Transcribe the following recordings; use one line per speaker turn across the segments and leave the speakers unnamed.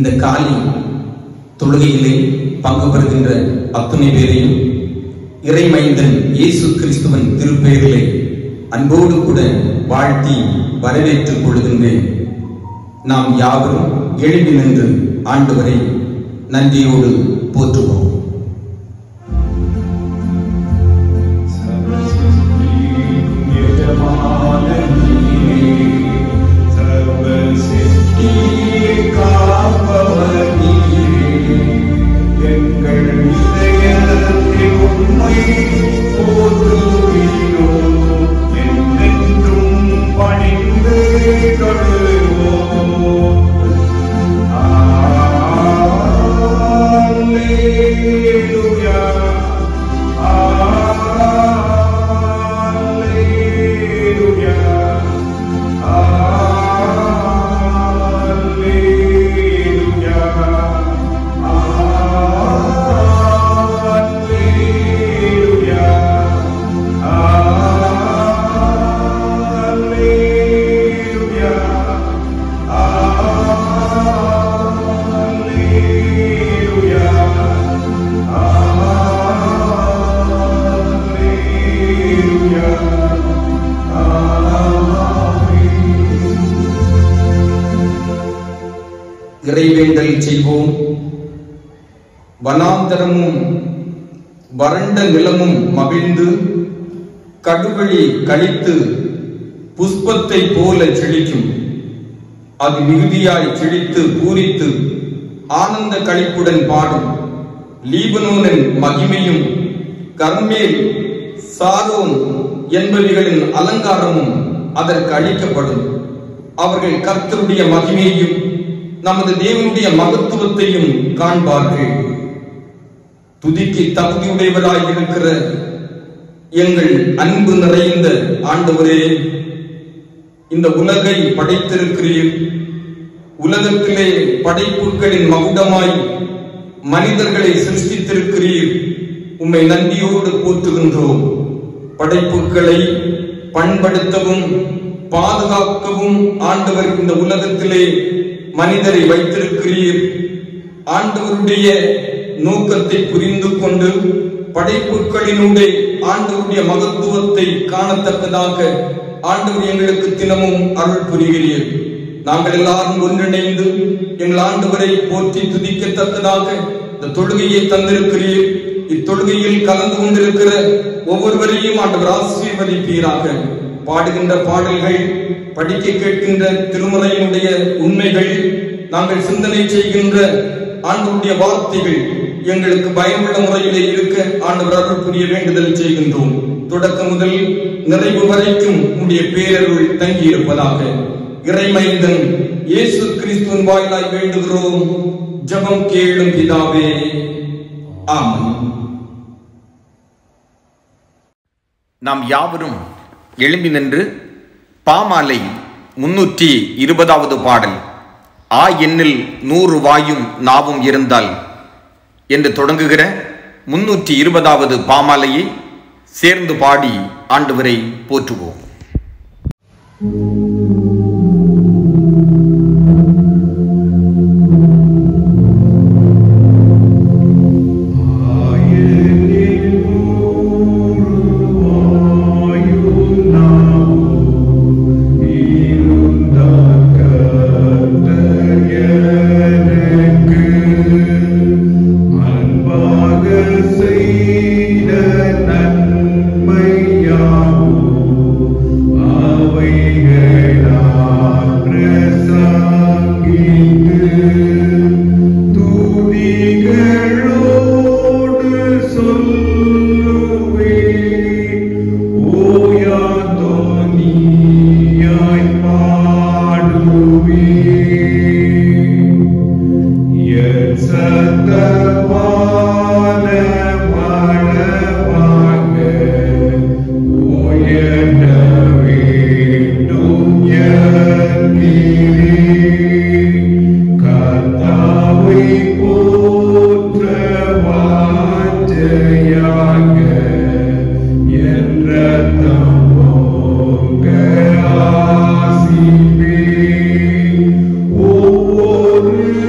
இந்த காலை தொழுகையிலே பங்கு பெறுகின்ற அத்துணை பேரையும் இறைமைந்தன் இயேசு கிறிஸ்துவின் திருப்பெயரிலே அன்போடு கூட வாழ்த்தி வரவேற்றுக் கொள்கின்றேன். நாம் யாவரும் எழுப்பி நின்று ஆண்டவரை நன்றியோடு போற்றுவோம். இறைவேண்டல் செய்வோம். வனாந்தரமும் வறண்ட நிலமும் மகிழ்ந்து கடுவழி கழித்து புஷ்பத்தை போல செழிக்கும். அது மிகுதியாய் செழித்து பூரித்து ஆனந்த களிப்புடன் பாடும். லீபனோனின் மகிமையும் கர்மேல் சாரோன் என்பவைகளின் அலங்காரமும் அதற்கு அளிக்கப்படும். அவர்கள் கர்த்தருடைய மகிமையையும் நமது தேவனுடைய மகத்துவத்தையும் காண்பார்கள். துதிக்கு தகுதியுடையவராய் இருக்கிற எங்கள் அன்பு நிறைந்த ஆண்டவரே, இந்த உலகை படைத்திருக்கிறீர். உலகத்திலே படைப்புகளின் மகுடமாய் மனிதர்களை சிருஷ்டித்திருக்கிறீர். உம்மை நன்றியோடு போற்றுகின்றோம். படைப்புகளை பண்படுத்தவும் பாதுகாக்கவும் ஆண்டவர் இந்த உலகத்திலே மனிதரை வைத்திருக்கிறீர். ஆண்டவருடைய நோக்கத்தை புரிந்து கொண்டு படைப்புகளினுடைய ஆண்டவருடைய மகத்துவத்தை காணத்தக்கதாக ஆண்டவர் எங்களுக்கு தினமும் அருள் புரிகிறீர். நாங்கள் எல்லாரும் ஒன்றிணைந்து எங்கள் ஆண்டவரை போற்றி துதிக்கத்தக்கதாக இந்த தொழுகையை தந்திருக்கிறீர். இத்தொழுகையில் கலந்து கொண்டிருக்கிற ஒவ்வொருவரையும் ஆண்டவர் ஆசீர்வதிப்பீராக. பாடுகின்ற பாடல்கள், படிக்க கேட்கின்ற திருமறையினுடைய உண்மைகள், நாங்கள் சிந்தனை செய்கின்ற ஆண்டவருடைய வார்த்தைகள் எங்களுக்கு பயனுள்ள முறையிலே இருக்க ஆண்டவர் அருள் புரிய வேண்டுதல் செய்கின்றோம். தொடக்கம் முதல் நிறைவு வரைக்கும் உடைய பேரருள் தங்கி இருப்பதாக இறைமைந்தன் இயேசு கிறிஸ்துவின் வாயிலாய் வேண்டுகிறோம். ஜெபம் கேளும் பிதாவே, ஆமென்.
நாம் யாவரும் எழும்பி நின்று பாமாலை 320வது பாடல் ஆ எண்ணில் 100 வாயும் நாவும் இருந்தால் என்று தொடங்குகிற 320வது பாமாலையை சேர்ந்து பாடி ஆண்டவரை போற்றுவோம்.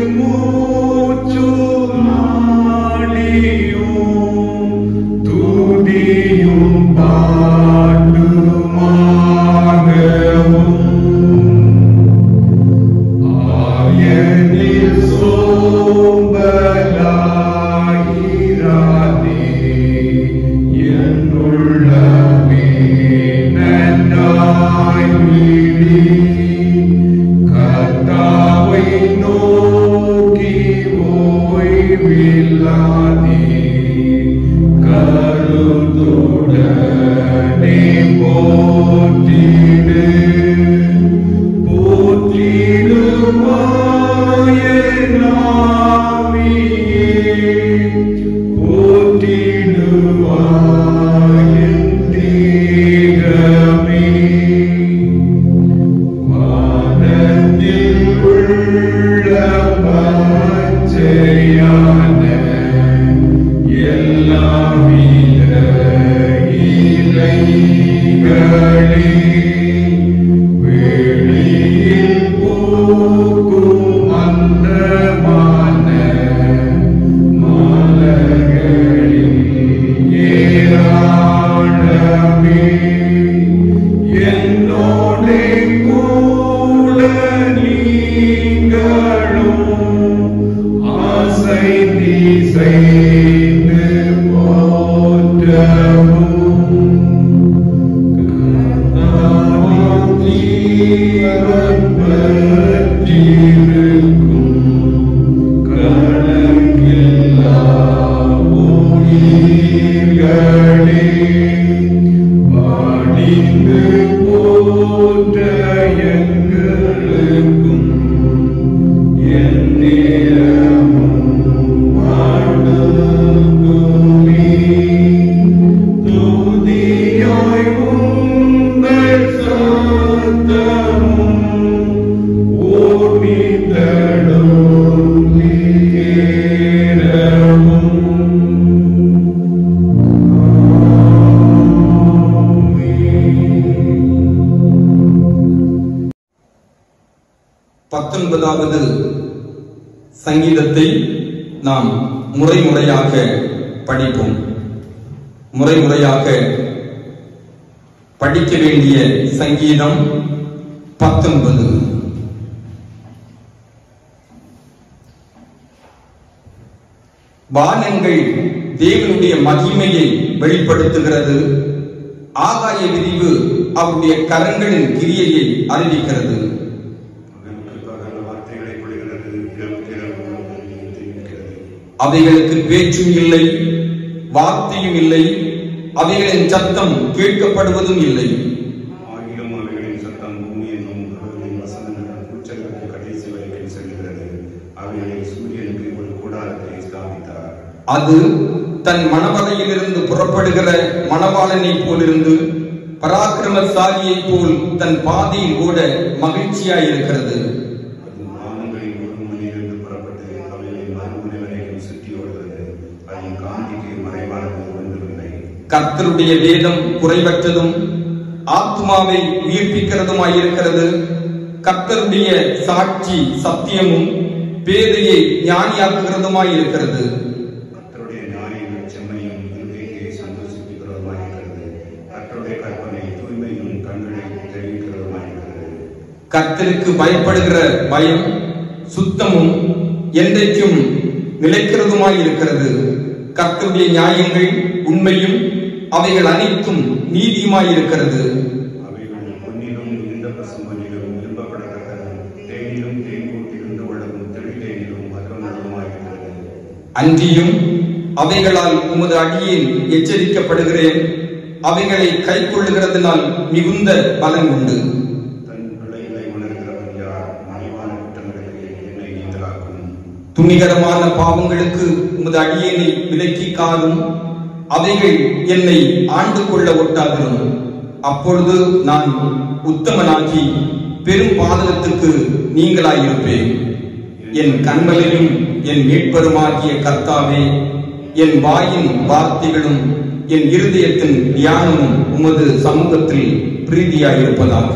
Oh
19வது சங்கீதத்தை நாம் முறைமுறையாக படிப்போம். முறைமுறையாக படிக்க வேண்டிய சங்கீதம் 19. வானங்கள் தேவனுடைய மகிமையை வெளிப்படுத்துகிறது. ஆகாய விரிவு அவருடைய கரங்களின் கிரியையை அறிவிக்கிறது. அவைகளுக்கு பேச்சும் இல்லை, வார்த்தையும் இல்லை, அவைகளின் சத்தம் கேட்கப்படுவதும் இல்லை.
ஆகிலும் அவைகளின் சத்தம் பூமி என்னும் அவர்களின் வசனங்கள் உச்சங்களுக்கு கடைசி வரைக்கும் செல்கிறது. அவைகளை சூரியனுக்கு ஒரு கூடாரத்தை ஸ்தாபித்தார். அது
தன் மணவரையிலிருந்து புறப்படுகிற மணவாளனை போலிருந்து பராக்கிரமசாலியை போல் தன் பாதையில் கூட மகிழ்ச்சியாயிருக்கிறது. கர்த்தருடைய வேதம் குறைவற்றதும் ஆத்மாவை உயிர்ப்பிக்கிறதுமாயிருக்கிறது. கர்த்தருடைய சாட்சி சத்தியமும் பேதையை ஞானியாக்குகிறதுமாயிருக்கிறது.
கர்த்தருடைய ஞானியின் செம்மையும் இருதயத்தை சந்தோஷிப்பிக்கிறதுமாயிருக்கிறது. கர்த்தருடைய கற்பனை தூய்மையும் கண்களை தெரிவிக்கிறதுமாயிருக்கிறது.
கர்த்தருக்கு பயப்படுகிற பயம் சுத்தமும் என்றைக்கும் நிலைக்கிறதுமாயிருக்கிறது. கர்த்தருடைய நியாயங்கள் உண்மையும் அவைகள் அனைத்தும் நீதியுமாயிருக்கிறது.
அவைகள் பொன்னிலும் இருந்த பசும்பொன்னிலும் விரும்பப்படத்தக்கதும் தேனிலும் தேன்கூட்டிலிருந்து உள்ளதும் தெளிதேனிலும் மற்றொன்றுமாயிருக்கிறது.
அன்றியும் அவைகளால் உமது அடியேன் எச்சரிக்கப்படுகிறேன். அவைகளை கை கொள்ளுகிறதுனால் மிகுந்த பலன் உண்டு.
தன் பிள்ளைகளை உணர்கிறவன் யார்? மறைவான குற்றங்களுக்கு என்னை நீங்களாக்கும்.
துணிகரமான பாவங்களுக்கு உமது அடியேனை விலக்கி காரும். அவைகள் என்னை ஆண்டு கொள்ள ஒட்டாதிரும். அப்பொழுது நான் உத்தமனாகி பெரும் பாதகத்துக்கு நீங்களாயிருப்பேன். என் கண்மலையும் என் மீட்பருமாகிய கர்த்தாவே, என் வாயின் வார்த்தைகளும் என் இருதயத்தின் தியானமும் உமது சமூகத்தில் பிரீதியாயிருப்பதாக.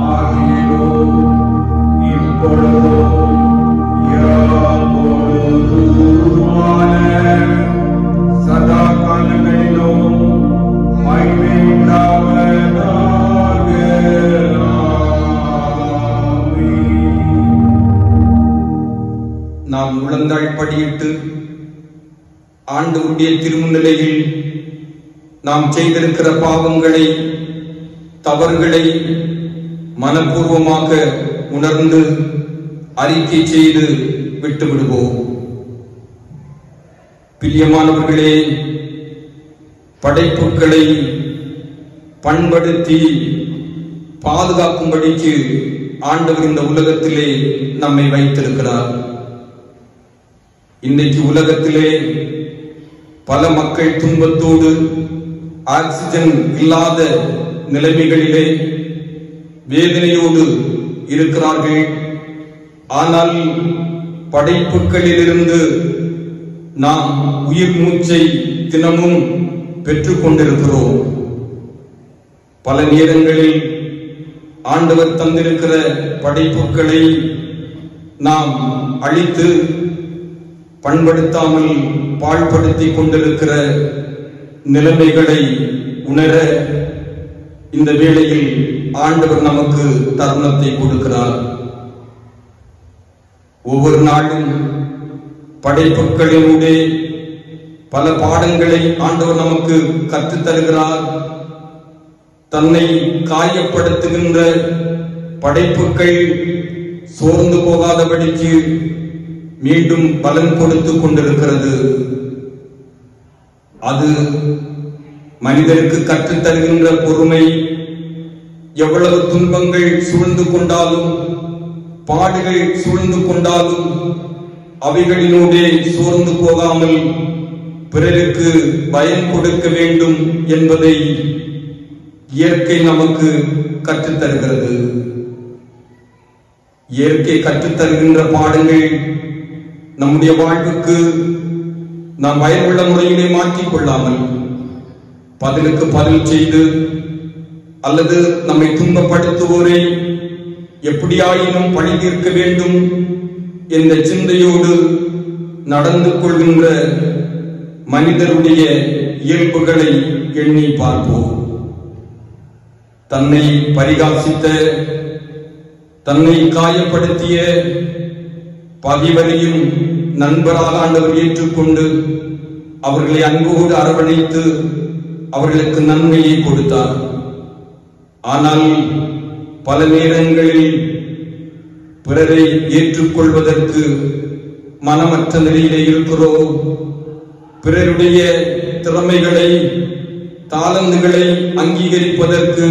ஆகிலும்
நாம் முழந்தாள் படியிட்டு ஆண்டவருடைய திருமுன்னிலையில் நாம் செய்திருக்கிற பாவங்களை, தவறுகளை மனப்பூர்வமாக உணர்ந்து அறிக்கை செய்து விட்டுவிடுவோம். பிரியமானவர்களே, படைப்புகளை பண்படுத்தி பாதுகாக்கும்படிக்கு ஆண்டவர் இந்த உலகத்திலே நம்மை வைத்திருக்கிறார். இன்றைக்கு உலகத்திலே பல மக்கள் துன்பத்தோடு, ஆக்சிஜன் இல்லாத நிலைமைகளிலே வேதனையோடு இருக்கிறார்கள். ஆனால் படைப்புகளிலிருந்து நாம் உயிர் மூச்சை தினமும் பெற்றுக் கொண்டிருக்கிறோம். பல நேரங்களில் ஆண்டவர் தந்திருக்கிற படைப்புகளை நாம் அழித்து பண்படுத்தாமல் பாழ்படுத்திக் கொண்டிருக்கிற நிலைமைகளை உணர இந்த வேளையில் ஆண்டவர் நமக்கு தருணத்தை கொடுக்கிறார். ஒவ்வொரு நாளும் படைப்புகளினூடே பல பாடங்களை ஆண்டவர் நமக்கு கற்றுத் தருகிறார். தன்னை காயப்படுத்துகின்ற படைப்புகள் சோர்ந்து போகாதபடிக்கு மீண்டும் பலன் கொடுத்து கொண்டிருக்கிறது. அது மனிதருக்கு கற்றுத் தருகின்ற பொறுமை. எவ்வளவு துன்பங்கள் சூழ்ந்து கொண்டாலும், பாடுகள் சூழ்ந்து கொண்டாலும் அவைகளினூடே சோர்ந்து போகாமல் பிறருக்கு பயன் கொடுக்க வேண்டும் என்பதை இயற்கை நமக்கு கற்றுத் தருகிறது. இயற்கை கற்றுத் தருகின்ற பாடங்கள் நம்முடைய வாழ்வுக்கு நாம் பயனுள்ள முறையிலே மாற்றிக் கொள்ளாமல் பதிலுக்கு பதில் செய்து அல்லது நம்மை துன்பப்படுத்துவோரை எப்படியாயினும் பழி தீர்க்க வேண்டும் என்ற சிந்தையோடு நடந்து கொள்கின்ற மனிதருடைய இயல்புகளை எண்ணி பார்ப்போம். தன்னை பரிகாசித்த, தன்னை காயப்படுத்திய பகைவரையும் நண்பராக ஆண்டவர் ஏற்றுக்கொண்டு அவர்களை அன்போடு அரவணைத்து அவர்களுக்கு நன்மையை கொடுத்தார். ஆனால் பல நேரங்களில் பிறரை ஏற்றுக்கொள்வதற்கு மனமற்ற நிலையிலே இருக்கிறோம். பிறருடைய திறமைகளை, தாளந்துகளை அங்கீகரிப்பதற்கு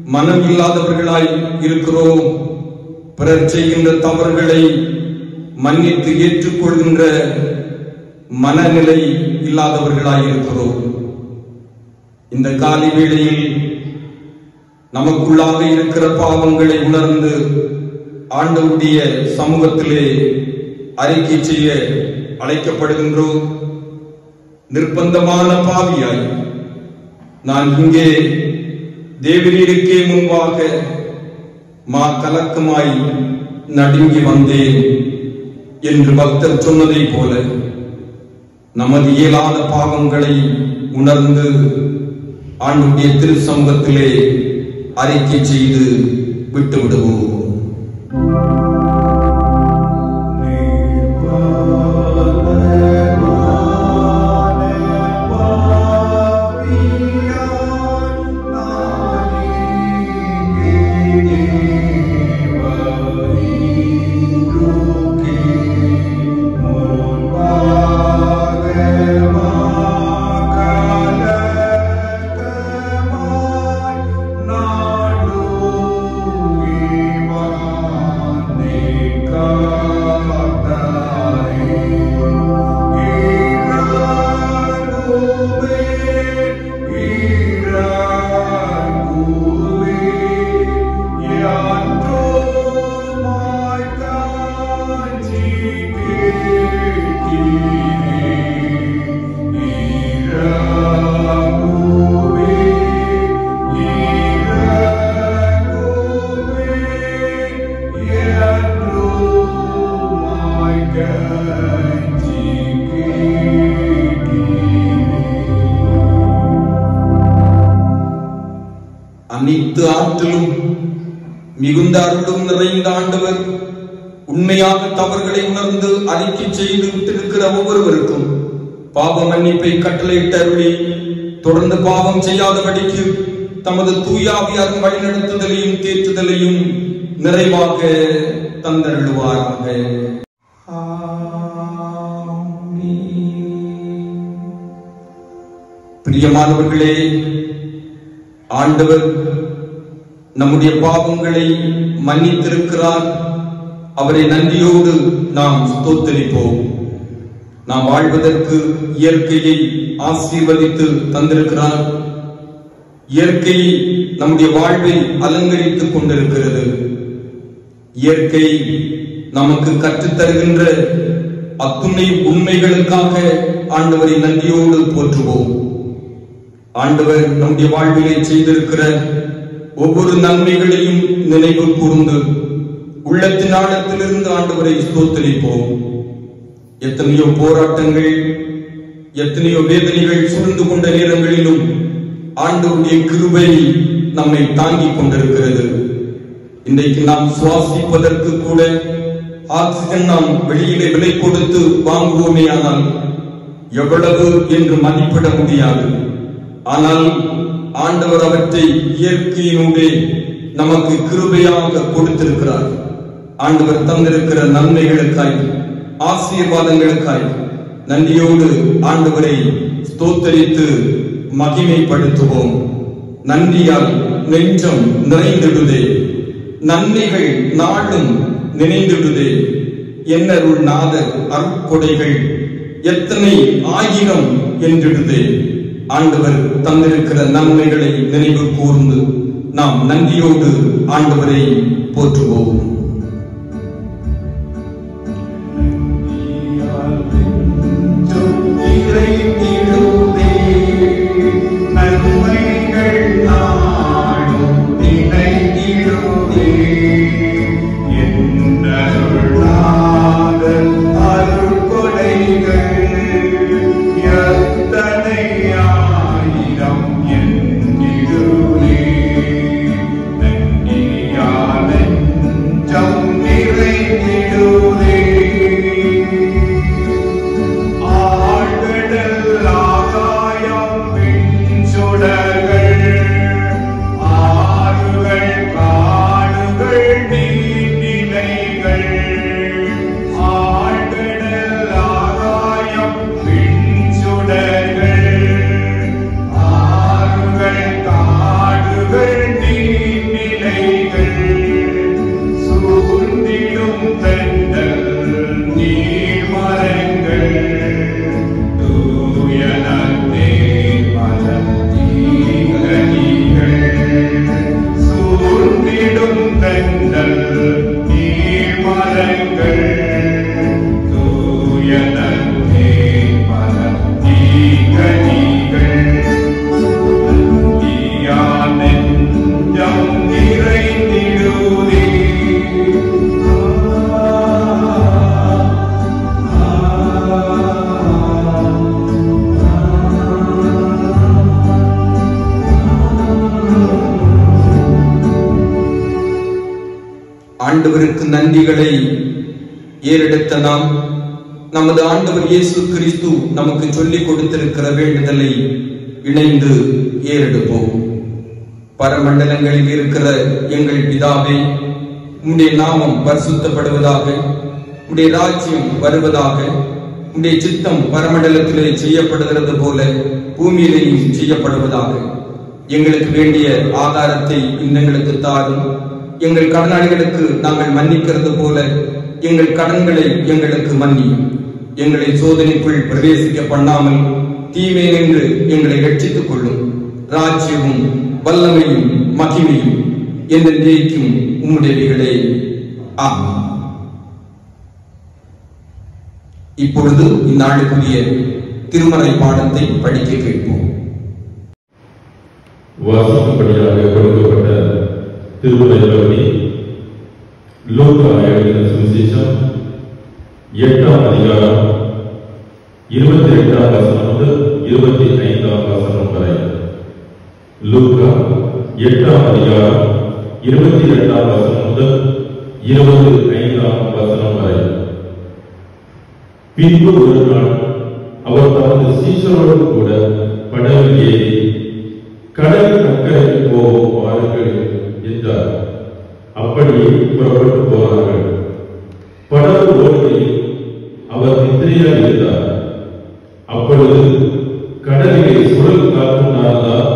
மனம் இல்லாதவர்களாய் இருக்கிறோம். பிறர் செய்கின்ற தவறுகளை மன்னித்து ஏற்றுக்கொள்கின்ற மனநிலை இல்லாதவர்களாய் இருக்கிறோம். இந்த காலை வேளையில் நமக்குள்ளாக இருக்கிற பாவங்களை உணர்ந்து ஆண்டவருடைய சமூகத்திலே அறிக்கை செய்ய அழைக்கப்படுகின்றோம். நிர்பந்தமான பாவியாய் நான் இங்கே தேவரீருக்கே முன்பாக கலக்கமாய் நடுங்கி வந்தேன் என்று பக்தர் சொன்னதை போல நமது இயலாத பாவங்களை உணர்ந்து ஆண்டவருடைய திரு சமூகத்திலே அறிக்கை செய்து விட்டுவிடுவோம். அனைத்து ஆற்றலும் மிகுந்த அருளும் நிறைந்த ஆண்டவர் உண்மையாக தவறுகளை உணர்ந்து அறிக்கை செய்து விட்டிருக்கிற ஒவ்வொருவருக்கும் பாவ மன்னிப்பை கட்டளையிட்டு அருளி தொடர்ந்து பாவம் செய்யாதபடிக்கு தமது தூயாவியாரும் வழிநடத்துதலையும் தேற்றுதலையும் நிறைவாக தந்தருளுவாராக. பிரியமானவர்களே, ஆண்டவர் நம்முடைய பாவங்களை மன்னித்திருக்கிறார். அவரை நன்றியோடு நாம் ஸ்தோத்தரிப்போம். நாம் வாழ்வதற்கு இயற்கையை ஆசீர்வதித்து தந்திருக்கிறார். இயற்கை நம்முடைய வாழ்வை அலங்கரித்துக் கொண்டிருக்கிறது. இயற்கை நமக்கு கற்றுத்தருகின்ற அத்துணை உண்மைகளுக்காக ஆண்டவரை நன்றியோடு போற்றுவோம். ஆண்டவர் நம்முடைய வாழ்விலே செய்திருக்கிற ஒவ்வொரு நன்மைகளையும் நினைவு கூர்ந்து உள்ளத்தின் ஆழத்திலிருந்து ஆண்டவரை ஸ்தோத்தரிப்போம். எத்தனையோ போராட்டங்கள், எத்தனையோ வேதனைகள் சூழ்ந்து கொண்ட நேரங்களிலும் ஆண்டவருடைய கிருபை நம்மை தாங்கிக் கொண்டிருக்கிறது. இன்றைக்கு நாம் சுவாசிப்பதற்கு கூட ஆக்சிஜன் நாம் வெளியிலே விலை கொடுத்து வாங்குவோமே, ஆனால் எவ்வளவு என்று மதிப்பிட முடியாது. ஆனால் ஆண்டவர் அவற்றை இயற்கையினூடே நமக்கு கிருபையாக கொடுத்திருக்கிறார். ஆண்டவர் தந்திருக்கிற நன்மைகளுக்காய், ஆசீர்வாதங்களுக்காய் நன்றியோடு ஆண்டவரை ஸ்தோத்தரித்து மகிமைப்படுத்துவோம். நன்றியால் நெஞ்சம் நிறைந்திடுதே, நன்மைகள் நாளும் நினைந்திடுதே. என்னருள் நாதர் அருட்கொடைகள் எத்தனை ஆயிரம் என்றிடுதே. ஆண்டவர் தந்திருக்கிற நன்மைகளை நினைவு கூர்ந்து நாம் நன்றியோடு ஆண்டவரை போற்றுவோம். ஆண்டவருக்கு நன்றிகளை ஏறெடுத்த நாம் நமது ஆண்டவர் இயேசு கிறிஸ்து நமக்கு சொல்லிக் கொடுத்திருக்கிற வேண்டுதலை இணைந்து ஏறெடுப்போம். பரமண்டலங்களில் இருக்கிற எங்கள் பிதாவே, உம்முடைய நாமம் பரிசுத்தப்படுவதாக, உம்முடைய ராஜ்யம் வருவதாக, உம்முடைய சித்தம் பரமண்டலத்திலே செய்யப்படுகிறது போல பூமியிலேயும் செய்யப்படுவதாக. எங்களுக்கு வேண்டிய ஆதாரத்தை எங்களுக்கு தாரும். எங்கள் கடனாளிகளுக்கு நாங்கள் மன்னிக்கிறது போல எங்கள் கடன்களை எங்களுக்கு மன்னியும். எங்களை சோதனைக்குள் பிரவேசிக்க பண்ணாமல் தீமை நின்று எங்களை ரட்சித்துக் கொள்ளும். ராஜ்யமும் வல்லமையும் மகிமையும் என்றென்றைக்கும் உம்முடையவைகளே. ஆமென். இப்பொழுது இந்நாளுக்குரிய திருமறை பாடத்தை படிக்க கேட்போம்.
வாசிக்கப்படியாக கொடுக்கப்பட்ட திருமறை பகுதி லூக்கா எழுதின சுவிசேஷம் 8ஆம் அதிகாரம் 28ஆம் வசனம் முதல் 25ஆம் வசனம் வரை. லூக்கா 8ஆம் அதிகாரம் 22ஆம் வசனம் முதல் 25ஆம் வசனம் வரை. பின்பு ஒரு நாள் அவர் தமது சீஷரோடு கூட படவில் ஏறி கடலின் அக்கறைக்கு போவோம் வாருங்கள் என்றார். அப்படியே புறப்பட்டு போனார்கள். படகு ஓடுகையில் அவர் நித்திரையாக இருந்தார். அப்பொழுது கடலிலே சுழல் காற்றுனால்தான்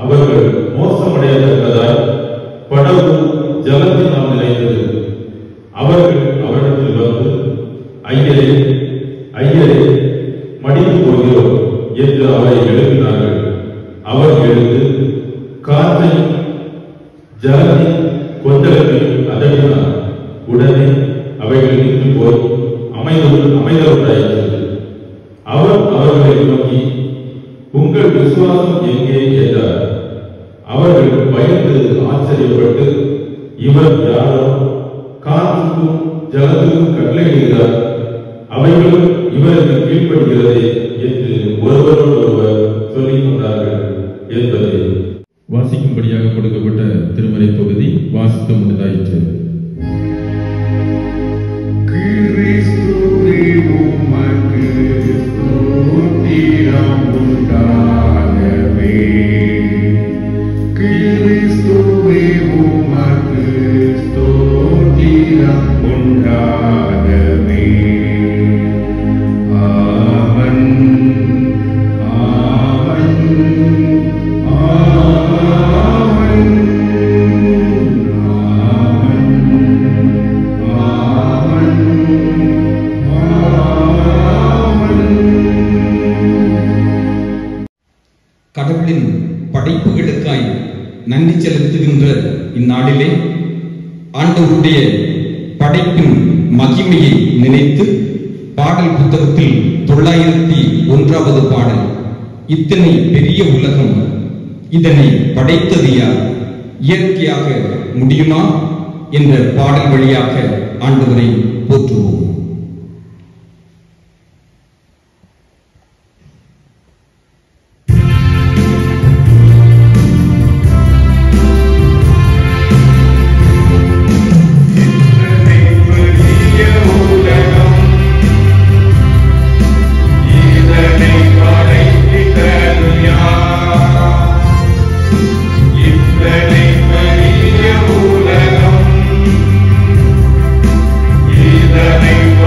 அவர்கள் மோசமடையத்தக்கதாய் படகு ஜலத்தினால் நிறைந்தது. அவர்கள் அவரிடத்தில் வந்து, ஐயரே ஐயரே, மடிந்து போகிறோம் என்று அவரை எழுப்பினார்கள். அவர் எழுந்து காற்றையும் ஜலத்தின் கொந்தளத்தையும் அதட்டினார். உடனே அவைகள் நின்று போய் அமைதலுண்டாயிற்று. அவர் அவர்களை நோக்கி, உங்கள் விசுவாசம் எங்கே என்றார். அவர்கள் பயந்து ஆச்சரியப்பட்டு, இவர் யாரோ, காற்றுக்கும் ஜலத்துக்கும் கட்டளையிடுகிறார், அவைகளும் இவருக்கு கீழ்ப்படுகிறதே என்று ஒருவரோடொருவர் சொல்லிக் கொண்டார்கள் என்பதை வாசிக்கும்படியாக கொடுக்கப்பட்ட திருமறை பகுதி வாசிக்க முடிந்தாயிற்று.
கடவுளின் படைப்புகளுக்காய் நன்றி செலுத்துகின்ற இந்நாளிலே ஆண்டவருடைய படைப்பின் மகிமையை நினைத்து பாடல் புத்தகத்தில் 901வது பாடல், இத்தனை பெரிய உலகம், இதனை படைத்தது யார், இயற்கையாக முடியுமா என்ற பாடல் வழியாக ஆண்டவரை போற்றுவோம்.
Thank you.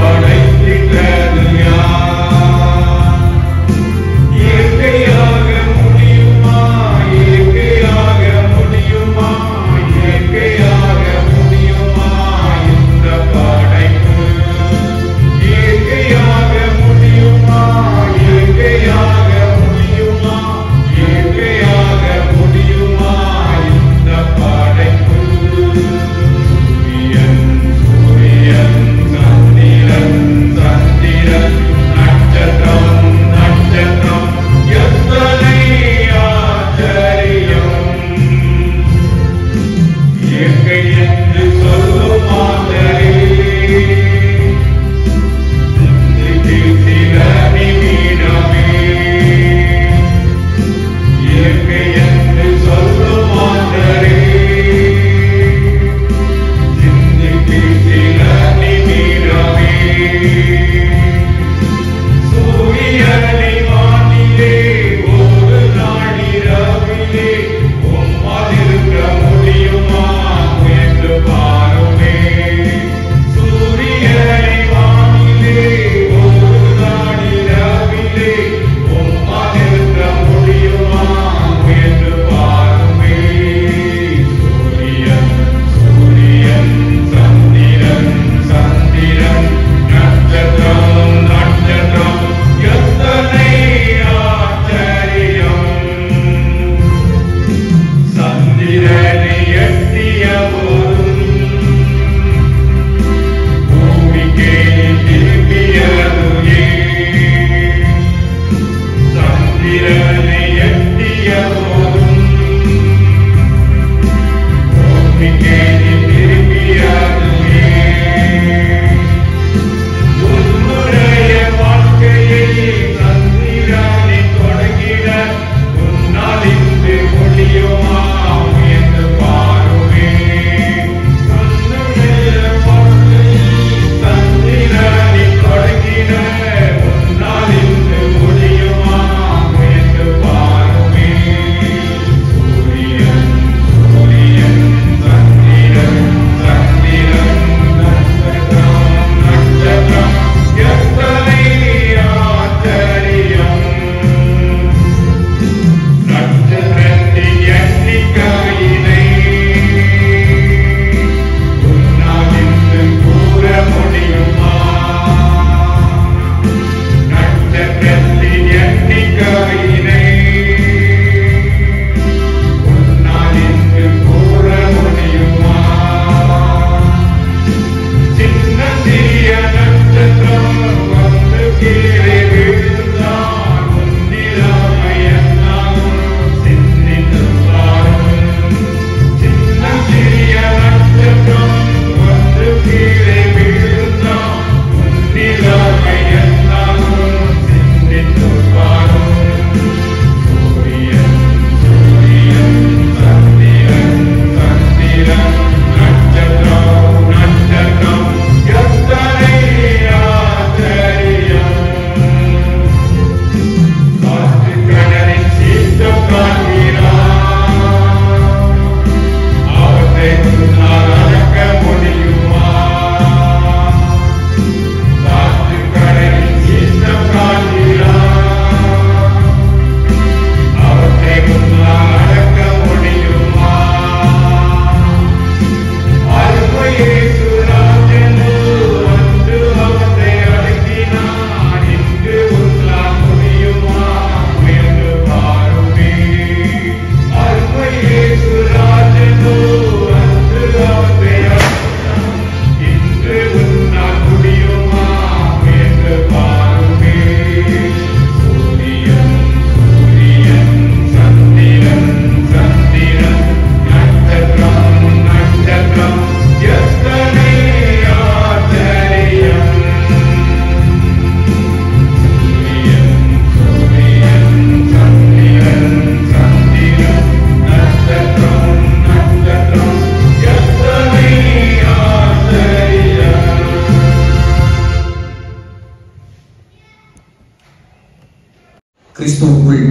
கிறிஸ்துவுக்குள்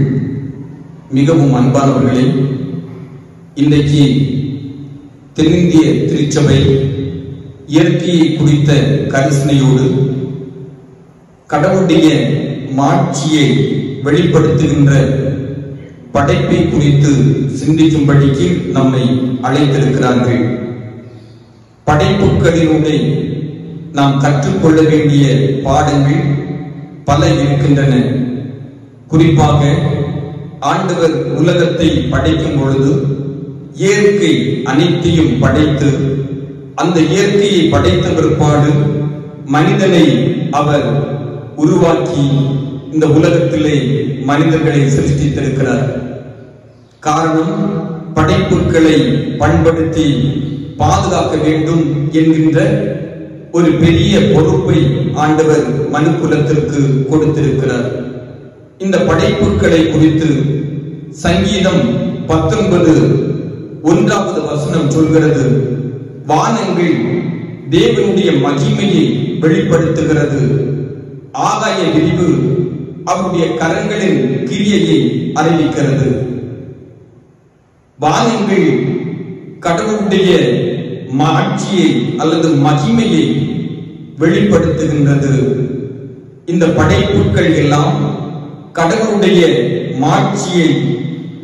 மிகவும் அன்பானவர்களே, இன்றைக்கு தென்னிந்திய திருச்சபை இயற்கையை குறித்த கரிசனையோடு கடவுளுடைய மாட்சியை வெளிப்படுத்துகின்ற படைப்பை குறித்து சிந்திக்கும்படிக்கு நம்மை அழைத்திருக்கிறார்கள். படைப்புகளினுடைய நாம் கற்றுக்கொள்ள வேண்டிய பாடங்கள் பல இருக்கின்றன. குறிப்பாக ஆண்டவர் உலகத்தை படைக்கும் பொழுது இயற்கை அனைத்தையும் படைத்து அந்த இயற்கையை படைத்த பிற்பாடு மனிதனை அவர் உருவாக்கி இந்த உலகத்திலே மனிதர்களை சிருஷ்டித்திருக்கிறார். காரணம், படைப்புகளை பண்படுத்தி பாதுகாக்க வேண்டும் என்கின்ற ஒரு பெரிய பொறுப்பை ஆண்டவர் மனுக்குலத்திற்கு கொடுத்திருக்கிறார். இந்த படைப்புகளை குறித்து சங்கீதம் 19:1 வசனம் சொல்கிறது, வானங்கள் தேவனுடைய மகிமையை வெளிப்படுத்துகிறது, ஆகாய விரிவு அவருடைய கரங்களின் கிரியையை அறிவிக்கிறது. வானங்கள் கடவுளுடைய மாட்சியை அல்லது மகிமையை வெளிப்படுத்துகின்றது. இந்த படைப்புகள் எல்லாம் கடவுளுடைய மாட்சியை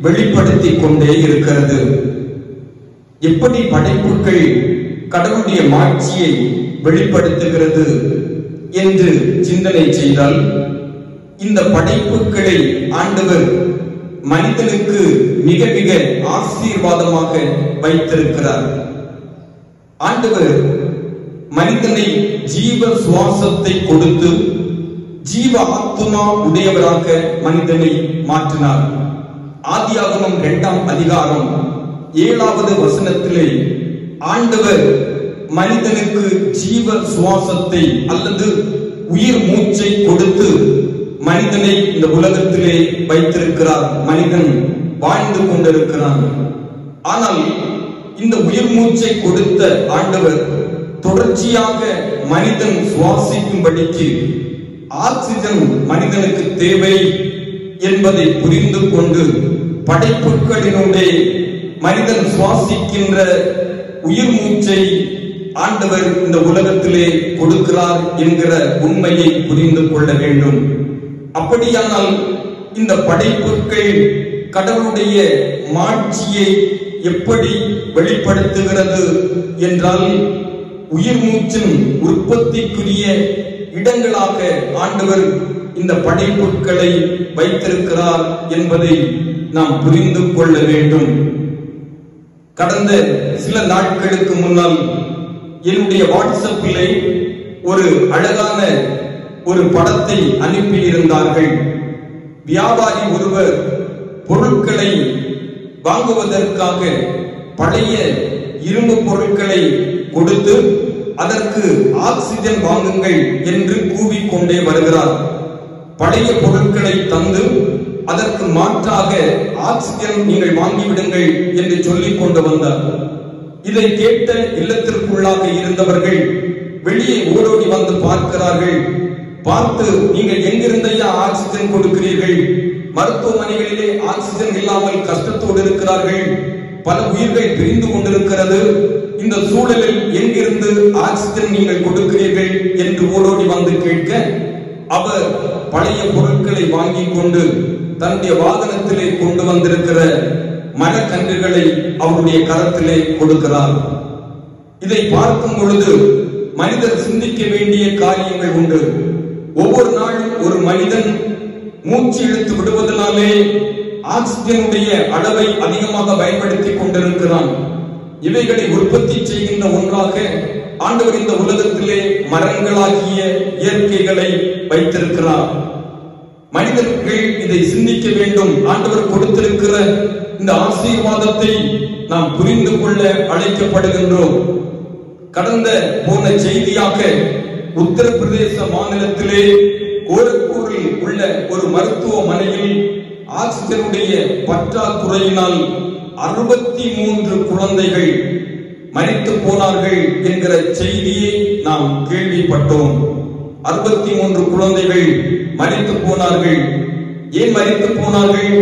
வெளிப்படுத்திக் கொண்டே இருக்கிறது. எப்படி படைப்புகள் கடவுளுடைய மாட்சியை வெளிப்படுத்துகிறது என்று சிந்தனை செய்தால், இந்த படைப்புகளை ஆண்டவர் மனிதனுக்கு மிக மிக ஆசீர்வாதமாக வைத்திருக்கிறார். ஆண்டவர் மனிதனை ஜீவ சுவாசத்தை கொடுத்து ஜீவ ஆத்துமா உடையவராக மனிதனை மாற்றினார். ஆதியாகமம் 2ஆம் அதிகாரம் 7வது வசனத்திலே ஆண்டவர் மனிதனுக்கு ஜீவ சுவாசத்தை அல்லது உயிர் மூச்சை கொடுத்து மனிதனை இந்த உலகத்திலே வைத்திருக்கிறார். மனிதன் வாழ்ந்து கொண்டிருக்கிறான். ஆனால் இந்த உயிர் மூச்சை கொடுத்த ஆண்டவர் தொடர்ச்சியாக மனிதன் சுவாசிக்கும்படிக்கு ஆக்சிஜன் மனிதனுக்கு தேவை என்பதை புரிந்து கொண்டு படைப்புகளினுடைய மனிதன் சுவாசிக்கின்ற உயிர் மூச்சை ஆண்டவர் இந்த உலகத்திலே கொடுக்கிறார் என்கிற உண்மையை புரிந்து கொள்ள வேண்டும். அப்படியானால் இந்த படைப்புகள் கடவுளுடைய மாட்சியை எப்படி வெளிப்படுத்துகிறது என்றால், உயிர் மூச்சின் உற்பத்திக்குரிய இடங்களாக ஆண்டவர் இந்த படைப்புகளை வைத்திருக்கிறார் என்பதை நாம் புரிந்து கொள்ள வேண்டும். கடந்த சில நாட்களுக்கு முன்னால் என்னுடைய வாட்ஸ்அப்பிலே ஒரு அழகான ஒரு படத்தை அனுப்பியிருந்தார்கள். வியாபாரி ஒருவர் பொருட்களை வாங்குவதற்காக பழைய இரும்பு பொருட்களை கொடுத்து அதற்கு ஆக்சிஜன் வாங்குங்கள் என்று கூவிக்கொண்டே வருகிறார். பழைய பொருட்களை தந்து அதற்கு மாற்றாக ஆக்சிஜன் நீங்கள் வாங்கிவிடுங்கள் என்று சொல்லிக் கொண்டு வந்தார். இதை கேட்ட இல்லத்திற்குள்ளாக இருந்தவர்கள் வெளியே ஓடோடி வந்து பார்க்கிறார்கள். பார்த்து, நீங்கள் எங்கிருந்தையா ஆக்சிஜன் கொடுக்கிறீர்கள்? மருத்துவமனைகளிலே ஆக்சிஜன் இல்லாமல் கஷ்டத்தோடு இருக்கிறார்கள். பல உயிர்கள் பிரிந்து கொண்டிருக்கிறது. இந்த சூழலில் எங்கிருந்து ஆக்சிஜன் நீங்கள் கொடுக்கிறீர்கள் என்று ஓடோடி வந்து கேட்க, அவர் பழைய பொருட்களை வாங்கிக் கொண்டு தன்னுடைய வாகனத்திலே கொண்டு வந்திருக்கிற மரக்கன்றுகளை அவருடைய கரத்திலே கொடுக்கிறார். இதை பார்க்கும் பொழுது மனிதர் சிந்திக்க வேண்டிய காரியங்கள் உண்டு. ஒவ்வொரு நாளும் ஒரு மனிதன் மூச்சு இழுத்து விடுவதனாலே ஆக்சிஜனுடைய அளவை அதிகமாக பயன்படுத்திக் கொண்டிருக்கிறான். இவைகளை உற்பத்தி செய்கின்ற ஒன்றாக ஆண்டவர் இந்த உலகத்திலே மரங்களாகிய இயற்கைகளை வைத்திருக்கிறார். மனிதர்கள் இதை சிந்திக்க வேண்டும். ஆண்டவர் கொடுத்திருக்கிற இந்த ஆசீர்வாதத்தை நாம் புரிந்து கொள்ள அழைக்கப்படுகின்றோம். கடந்த போன செய்தியாக உத்தரப்பிரதேச மாநிலத்திலே கோரக்பூரில் உள்ள ஒரு மருத்துவமனையில் ஆக்சிஜனுடைய பற்றாக்குறையினால் 63 குழந்தைகள் மரித்து போனார்கள் என்கிற செய்தியை நாம் கேள்விப்பட்டோம். 63 குழந்தைகள் மரித்து போனார்கள். ஏன் மரித்து போனார்கள்?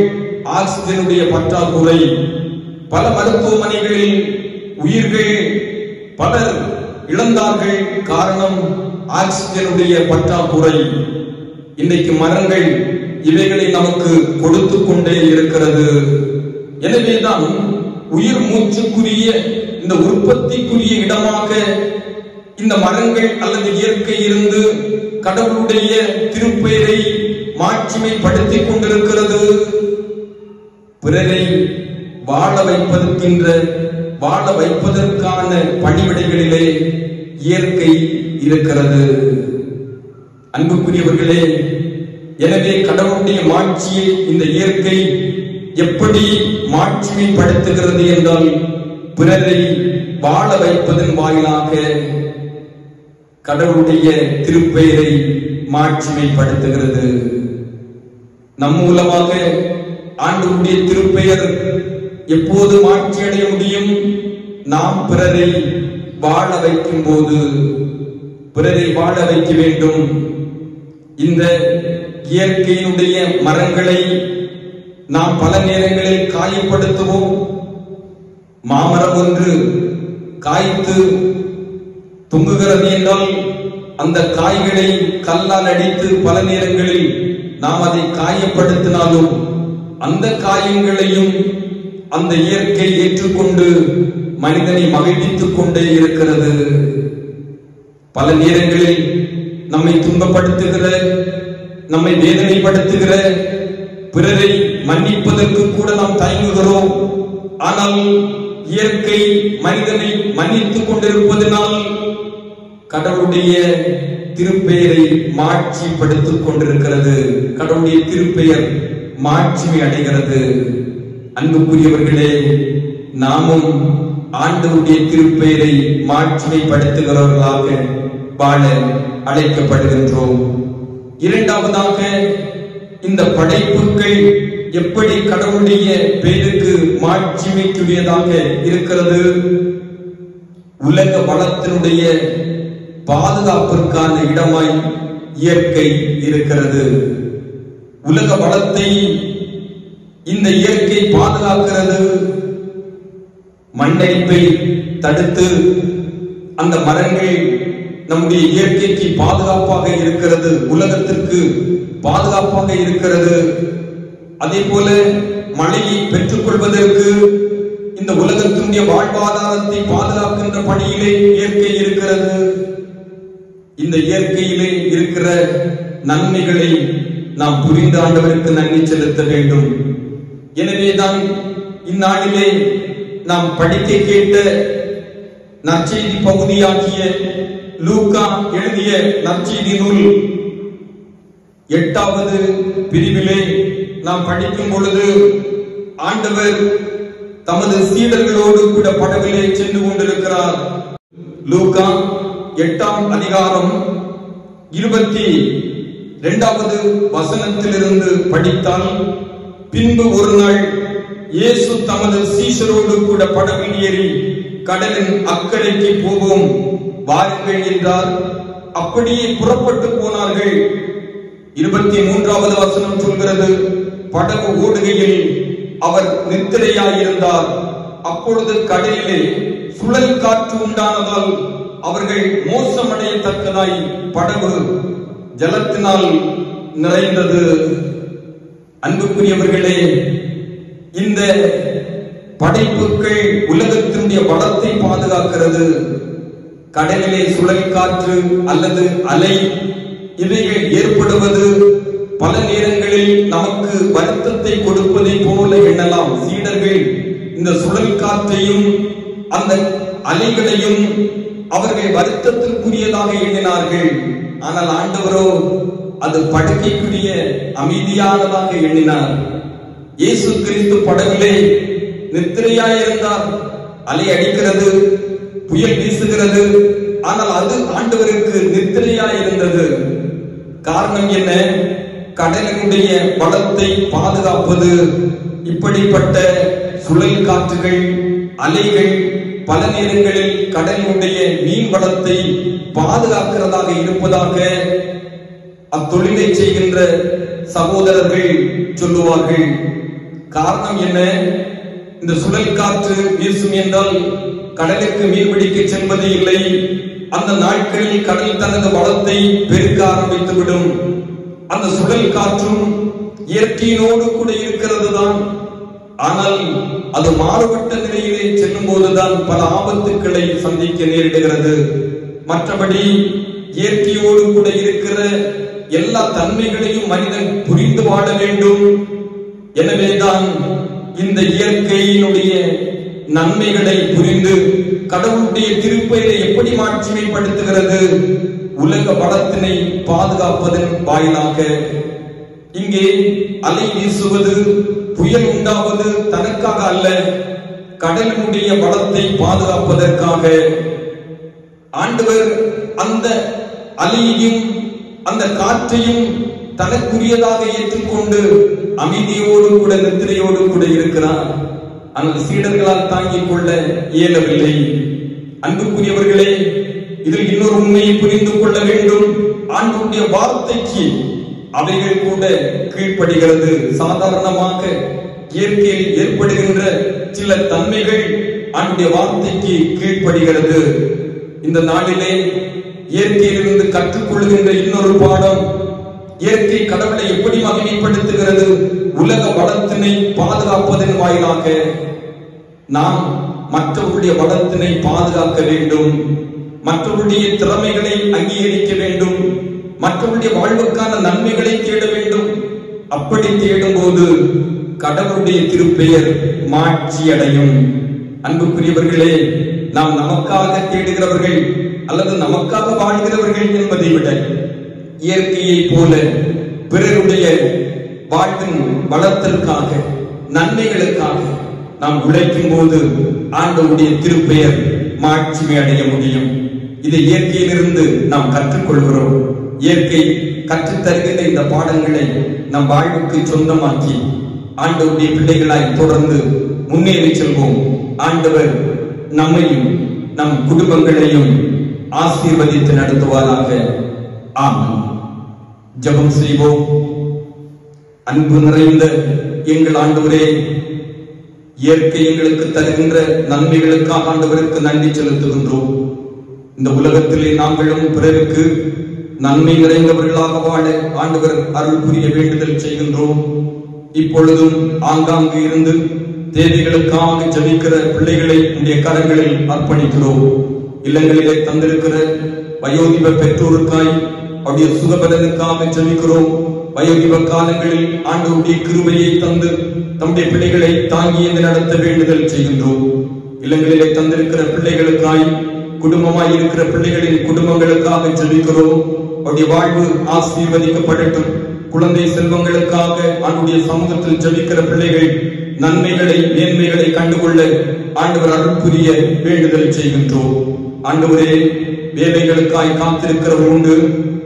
ஆக்சிஜனுடைய பற்றாக்குறை. பல மருத்துவமனைகளில் உயிர்கள் பலர் இழந்தார்கள். காரணம் ஆக்சிஜனுடைய பற்றாக்குறை. இன்றைக்கு மரங்கள் இவைகளை நமக்கு கொடுத்து கொண்டே இருக்கிறது. எனவேதான் உயிர் மூச்சுக்குரிய இந்த உற்பத்திக்குரிய இடமாக இந்த மரங்கள் அல்லது இயற்கை இருந்து கடவுளுடைய திருப்பெயரை மாட்சிமைப்படுத்திக் கொண்டிருக்கிறது. பிறரை வாழ வைப்பதற்கான பணிவிடைகளிலே இயற்கை இருக்கிறது. அன்புக்குரியவர்களே, எனவே கடவுளுடைய மாட்சியை இந்த இயற்கை எப்படி மாட்சிமைப்படுத்துகிறது என்றால் பிறரை வாழ வைப்பதன் வாயிலாக கடவுளுடைய திருப்பெயரை மாட்சிமைப்படுத்துகிறது. நம் மூலமாக ஆண்டவருடைய திருப்பெயர் எப்போது மாட்சி அடைய முடியும்? நாம் பிறரை வாழ வைக்கும் போது. பிறரை வாழ வைக்க வேண்டும். இந்த இயற்கையினுடைய மரங்களை நாம் பல நேரங்களில் காயப்படுத்துவோம். மாமரம் ஒன்று காய்த்து தொங்குகிறது என்றால் அந்த காய்களை கல்லால் அடித்து பல நேரங்களில் நாம் அதை காயப்படுத்தினாலும் அந்த காயங்களையும் அந்த இயற்கை ஏற்றுக்கொண்டு மனிதனை மகிழ்வித்துக் கொண்டே இருக்கிறது. பல நேரங்களில் நம்மை துன்பப்படுத்துகிற, நம்மை வேதனைப்படுத்துகிற பிறரை மன்னிப்பதற்கு கூட நாம் தயங்குகிறோம். ஆனால் இயற்கை மனிதனை மன்னித்துக் கொண்டிருப்பதனால் கடவுளுடைய திருப்பெயரை மாட்சிப்படுத்திக் கொண்டிருக்கிறது. கடவுளுடைய திருப்பெயர் மாட்சிமை அடைகிறது. அன்புக்குரியவர்களே, நாமும் ஆண்டவருடைய திருப்பெயரை மாட்சிமைப்படுத்துகிறவர்களாக வாழ அழைக்கப்படுகின்றோம். இரண்டாவதாக, இந்த படைப்புகள் எப்படி கடவுளுடைய பெயருக்கு மாட்சிமைக்குரியதாக இருக்கிறது? உலக வளத்தினுடைய பாதுகாப்பிற்கான இடமாய் இயற்கை இருக்கிறது. உலக வளத்தை இந்த இயற்கை பாதுகாக்கிறது. மண்ணரிப்பை தடுத்து அந்த மரங்கள் நம்முடைய இயற்கைக்கு பாதுகாப்பாக இருக்கிறது, உலகத்திற்கு பாதுகாப்பாக இருக்கிறது. அதே போல மழையை பெற்றுக் கொள்வதற்கு இந்த உலகத்தினுடைய வாழ்வாதாரத்தை பாதுகாக்கின்ற பணியிலே இயற்கை இருக்கிறது. இந்த இயற்கையிலே இருக்கிற நன்மைகளை நாம் புரிந்து ஆண்டவருக்கு நன்றி செலுத்த வேண்டும். எனவேதான் இந்நாளிலே நாம் படிக்க கேட்ட நற்செய்தி பகுதியாகிய லூக்கா எழுதிய நற்செய்தி நூல் 8வது பிரிவிலே நாம் படிக்கும் பொழுது ஆண்டவர் தமது சீடர்களோடு கூட படகிலே சென்று கொண்டிருக்கிறார். லூக்கா 8ஆம் அதிகாரம் 22வது வசனத்திலிருந்து படித்தால், பின்பு ஒரு நாள் இயேசு தமது சீஷரோடு கூட படகில் ஏறி கடலின் அக்கறைக்கு போவோம் வாருங்கள் என்றார். அப்படியே புறப்பட்டு போனார்கள். 23வது வசனம் சொல்கிறது, படகு ஓடுகையில் அவர் நித்திரையாயிருந்தார். அப்பொழுது கடலிலே சுழல் காற்று உண்டானதால் அவர்கள் மோசமடையத்தக்கதாய் படகு ஜலத்தினால் நிறைந்தது. அன்புக்குரியவர்களே, இந்த படைப்புகள் உலகத்தினுடைய வளத்தை பாதுகாக்கிறது. கடலிலே சுழல் காற்று அல்லது அலை இவைகள் ஏற்படுவது பல நேரங்களில் நமக்கு வருத்தத்தை கொடுப்பதை போல எண்ணலாம். சீடர்கள் இந்த சுழல் காற்றையும் அந்த அலைகளையும் அவர்கள் வருத்தத்திற்குரியதாக எண்ணினார்கள். ஆனால் ஆண்டவரோ அது படுக்கைக்குரிய அமைதியானதாக எண்ணினார். இயேசு கிறிஸ்து படகிலே நித்திரையாயிருந்தார். அலை அடிக்கிறது, புயல் வீசுகிறது, ஆனால் அது ஆண்டவருக்கு நித்திரையாயிருந்தது. காரணம் என்ன? கடலினுடைய வளத்தை பாதுகாப்பது இப்படிப்பட்ட சுழல் காற்றுகள், அலைகள் பல நேரங்களில் கடலினுடைய மீன் வளத்தை பாதுகாக்கிறதாக இருப்பதாக அத்தொழிலை செய்கின்ற சகோதரர்கள் சொல்லுவார்கள். காரணம் என்ன? இந்த சுழல் காற்று வீசும் என்றால் கடலுக்கு மீன்பிடிக்க செல்வது இல்லை. அந்த நாட்களில் கடல் தனது வளத்தை பெருக்க ஆரம்பித்துவிடும். அந்த சுழல் காற்றும் இயற்கையோடு கூட இருக்கிறது தான். ஆனால் அது மாறுபட்ட நிலையிலே செல்லும் போதுதான் பல ஆபத்துக்களை சந்திக்க நேரிடுகிறது. மற்றபடி இயற்கையோடு கூட இருக்கிற எல்லா தன்மைகளையும் மனிதன் புரிந்து வாழ வேண்டும். எனவேதான் இந்த இயற்கையினுடைய நன்மைகளை புரிந்து கடவுளுடைய திருப்பெயரை எப்படி மாட்சிமைப்படுத்துகிறது, உலக வளத்தினை பாதுகாப்பதன் வாயிலாக. இங்கே அலை வீசுவது, புயல் உண்டாவது தனக்காக அல்ல, கடலினுடைய வளத்தை பாதுகாப்பதற்காக. ஆண்டவர் அந்த அலையையும் அந்த காற்றையும் தனக்குரியதாக ஏற்றுக்கொண்டு அமைதியோடு கூட நித்திரையோடு கூட இருக்கிறார். ஆனால் சீடர்களால் தாங்கிக் கொள்ள இயலவில்லை. அன்புக்குரியவர்களே, இதில் இன்னொரு உண்மையை புரிந்து கொள்ள வேண்டும். ஆண்டவருடைய வார்த்தைக்கு அவைகள் கூட கீழ்ப்படுகிறது. சாதாரணமாக இயற்கையில் ஏற்படுகின்ற சில தன்மைகள் ஆண்டவருடைய வார்த்தைக்கு கீழ்ப்படுகிறது. இந்த நாளிலே இயற்கையிலிருந்து கற்றுக்கொள்கின்ற இன்னொரு பாடம், இயற்கை கடவுளை எப்படி மகிமைப்படுத்துகிறது, உலக வளத்தினை பாதுகாப்பதன் வாயிலாக. நாம் மற்றவருடைய வளத்தினை பாதுகாக்க வேண்டும், மற்றவருடைய திறமைகளை அங்கீகரிக்க வேண்டும், மற்றவருடைய வாழ்வுக்கான நன்மைகளை தேட வேண்டும். அப்படி தேடும் போது கடவுளுடைய திருப்பெயர் மாட்சி அடையும். அன்புக்குரியவர்களே, நாம் நமக்காக தேடுகிறவர்கள் அல்லது நமக்காக வாழ்கிறவர்கள் என்பதை விட இயற்கையை போல பிறருடைய வாழ்வின் வளத்திற்காக நன்மைகளுக்காக நாம் உழைக்கும் போது ஆண்டவருடைய திருப்பெயர் மாட்சிமை அடைய முடியும். இதை இயற்கையிலிருந்து நாம் கற்றுக்கொள்கிறோம். இயற்கை கற்றுத்தருகின்ற இந்த பாடங்களை நம் வாழ்வுக்கு சொந்தமாக்கி ஆண்டவருடைய பிள்ளைகளாய் தொடர்ந்து முன்னேறி செல்வோம். ஆண்டவர் நம்மையும் நம் குடும்பங்களையும் ஆசீர்வதித்து நடத்துவாராக. ஆமென். ஜெபம் செய்வோம். அன்பு நிறைந்த எங்கள் ஆண்டவரே, இயற்கை எங்களுக்கு தருகின்ற நன்மைகளுக்காக ஆண்டவருக்கு நன்றி செலுத்துகின்றோம். இந்த உலகத்திலே நாங்களும் பிறருக்கு நன்மை நிறைந்தவர்களாக வாழ ஆண்டவர் அருள் புரிய வேண்டுதல் செய்கின்றோம். இப்பொழுதும் ஆங்காங்கு இருந்து தேவைகளுக்காக ஜெபிக்கிற பிள்ளைகளை உடைய கரங்களில் அர்ப்பணிக்கிறோம். இல்லங்களிலே தந்திருக்கிற வயோதிப பெற்றோருக்காய் அவருடைய சுகபலனுக்காக ஜெபிக்கிறோம். வயோதிப காலங்களில் ஆண்டவருடைய கிருபையை தந்து தம்முடைய பிள்ளைகளை தாங்கி நடத்த வேண்டுதல் செய்கின்றோம். இல்லங்களிலே தந்திருக்கிற பிள்ளைகளுக்காய், குடும்பமாய் இருக்கிற பிள்ளைகளின் குடும்பங்களுக்காக ஜெபிக்கிறோம். அவருடைய வாழ்வு ஆசீர்வதிக்கப்படட்டும். குழந்தை செல்வங்களுக்காக ஆண்டுடைய சமூகத்தில் ஜெபிக்கிற பிள்ளைகள் நன்மைகளை மேன்மைகளை கண்டுகொள்ள ஆண்டவர் அருள் புரிய வேண்டுதல் செய்கின்றோம். ஆண்டவரே, வேலைகளுக்காய் காத்திருக்கிறவர் உண்டு,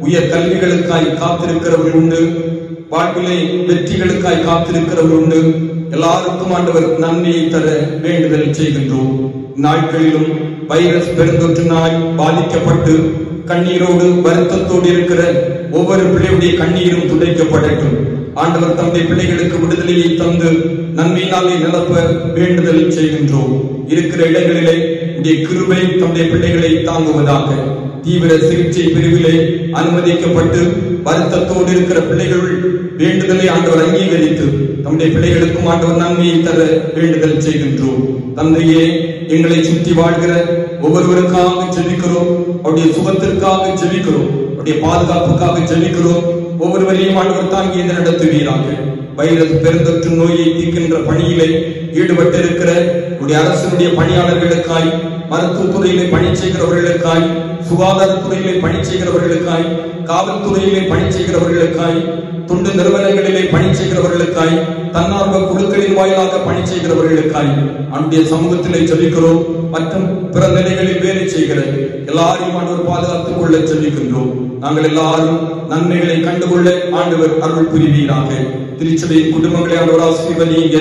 உயர் கல்விகளுக்காய் காத்திருக்கிறவர் உண்டு, வாழ்விலே வெற்றிகளுக்காய் காத்திருக்கிறவர் உண்டு. எல்லாருக்கும் ஆண்டவர் நன்மையை தர வேண்டுதல் செய்கின்றோம். நாட்களிலும் வைரஸ் பெருந்தொற்றினால் பாதிக்கப்பட்டு கண்ணீரோடு வருத்தத்தோடு இருக்கிற ஒவ்வொரு பிள்ளையுடைய கண்ணீரும் துடைக்கப்படட்டும். ஆண்டவர் தம்முடைய பிள்ளைகளுக்கு விடுதலையை தந்து நன்மையினாலே நிரப்ப வேண்டுதல் செய்கின்றோம். இருக்கிற இடங்களிலே உடைய கிருபை தம்முடைய பிள்ளைகளை தாங்குவதாக. தீவிர சிகிச்சை பிரிவிலே அனுமதிக்கப்பட்டு வருத்தத்தோடு இருக்கிற பிள்ளைகள் வேண்டுதலை ஆண்டவர் அங்கீகரித்து தம்முடைய பிள்ளைகளுக்கும் ஆண்டவர் நன்மையை தர வேண்டுதல் செய்கின்றோம். தந்தையே, எங்களை சுற்றி வாழ்கிற ஒவ்வொருவருக்காக ஜெபிக்கிறோம். அவருடைய சுகத்திற்காக ஜெபிக்கிறோம். அவருடைய பாதுகாப்புக்காக ஜெபிக்கிறோம். ஒவ்வொருவரையும் ஆண்டவர் தாங்கி நடத்துவீராக. வைரஸ் பெருந்தொற்று நோயை தீர்க்கின்ற பணியிலே ஈடுபட்டு இருக்கிற அரசுடைய பணியாளர்களுக்காய், மருத்துவத்துறையிலே பணி செய்கிறவர்களுக்காய், சுகாதாரத்துறையிலே பணி செய்கிறவர்களுக்காய், காவல்துறையிலே பணி செய்கிறவர்களுக்காய், தொண்டு நிறுவனங்களிலே பணி செய்கிறவர்களுக்காய், தன்னார்வ குழுக்களின் வாயிலாக பணி செய்கிறவர்களுக்காய் அவருடைய சமூகத்திலே ஜெபிக்கிறோம். மற்றும் பிற நிலைகளில் வேலை செய்கிற எல்லாரையும் ஆண்டவர் பாதுகாத்துக் கொள்ள ஜெபிக்கின்றோம். நாங்கள் எல்லாரும் நன்மைகளை கண்டுகொள்ள ஆண்டவர் அருள் புரிவீராக. திருச்சபையின் குடும்பங்களை ஆண்டவர் ஆசீர்வதிங்க.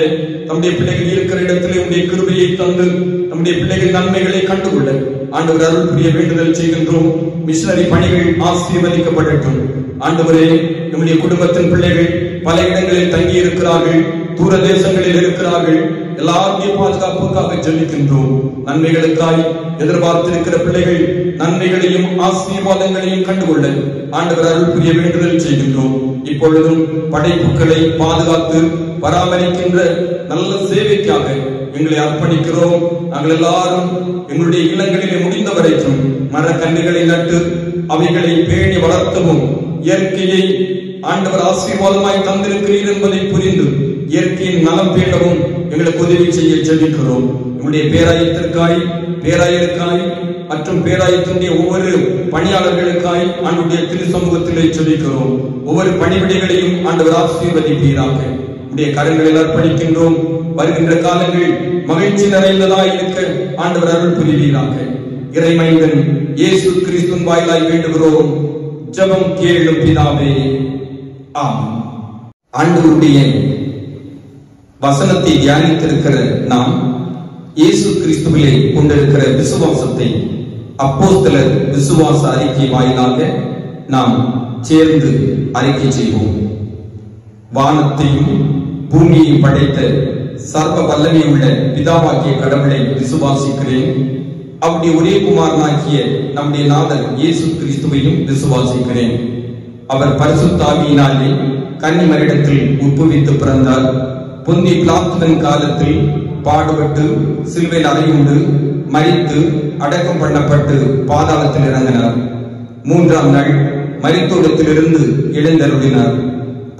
நம்முடைய பிள்ளைகள் இருக்கிற இடத்திலே உடைய கிருபையை தந்து நம்முடைய பிள்ளைகள் நன்மைகளை கண்டுகொள்ள ஆண்டவர் அருள் புரிய வேண்டுதல் செய்கின்றோம். மிஷனரி பணிகள் ஆசீர்வதிக்கப்படட்டும். ஆண்டவரே, நம்முடைய குடும்பத்தின் பிள்ளைகள் பல இடங்களில் தங்கி இருக்கிறார்கள், தூர தேசங்களில் இருக்கிறார்கள். எல்லாருடைய பாதுகாப்புக்காக ஜெபிக்கின்றோம். நன்மைகளுக்காய் எதிர்பார்த்திருக்கிற பிள்ளைகள் நன்மைகளையும் ஆசீர்வாதங்களையும் கண்டுகொள்ள ஆண்டவர் அருள் புரிய வேண்டுதல் செய்கின்றோம். இப்பொழுதும் படைப்புகளை பாதுகாத்து பராமரிக்கின்ற நல்ல சேவைக்காக எங்களை அர்ப்பணிக்கிறோம். நாங்கள் எல்லாரும் எங்களுடைய இல்லங்களிலே முடிந்த வரைக்கும் மரக்கன்றுகளை நட்டு அவைகளை பேணி வளர்த்தவும், இயற்கையை ஆண்டவர் ஆசீர்வாதமாய் தந்திருக்கிறீர் என்பதை புரிந்து இயற்கையின் நலம் பேணவும் எங்களுக்கு உதவி செய்ய ஜெபிக்கிறோம். எங்களுடைய பேராயத்திற்காய், பேராயருக்காய் மற்றும் பேராயத்தினுடைய ஒவ்வொரு பணியாளர்களுக்காய் ஆண்டுடைய திரு சமூகத்திலே ஜெபிக்கிறோம். ஒவ்வொரு பணிவிடைகளையும் ஆண்டவர் ஆசீர்வதிப்பீராக உடைய கரங்களில் அர்ப்பணிக்கின்றோம். வருகின்ற காலங்கள் மகிழ்ச்சி நிறைந்ததாய் இருக்க ஆண்டவர் அருள் புரிவீராக. இறைமைந்தன் இயேசு கிறிஸ்துவின் வாயிலாய் வேண்டுகிறோம். ஜெபம் கேளும் பிதாவே, ஆமென். ஆண்டவருடைய வசனத்தை தியானித்திருக்கிற நாம் இயேசு கிறிஸ்துவிலே கொண்டிருக்கிற விசுவாசத்தை அப்போஸ்தலர் விசுவாச அறிக்கை வாயிலாக நாம் சேர்ந்து அறிக்கை செய்வோம். வானத்தையும் பூமியையும் படைத்த சர்வ வல்லமை உள்ள பிதாவாகிய கடவுளை விசுவாசிக்கிறேன். அவருடைய ஒரே குமாரனாகிய நம்முடைய நாதர் இயேசு கிறிஸ்துவையும் விசுவாசிக்கிறேன். அவர் பரிசுத்த ஆவியினாலே கன்னிமரிடத்தில் உட்பவித்து பிறந்தார். பொந்திய பிலாத்துவின் காலத்தில் பாடுபட்டு சிலுவையில் அறையுண்டு மரித்து அடக்கம் பண்ணப்பட்டு பாதாளத்தில் இறங்கினார். 3ஆம் நாள் மரித்தோடத்திலிருந்து எழுந்தருளினார்.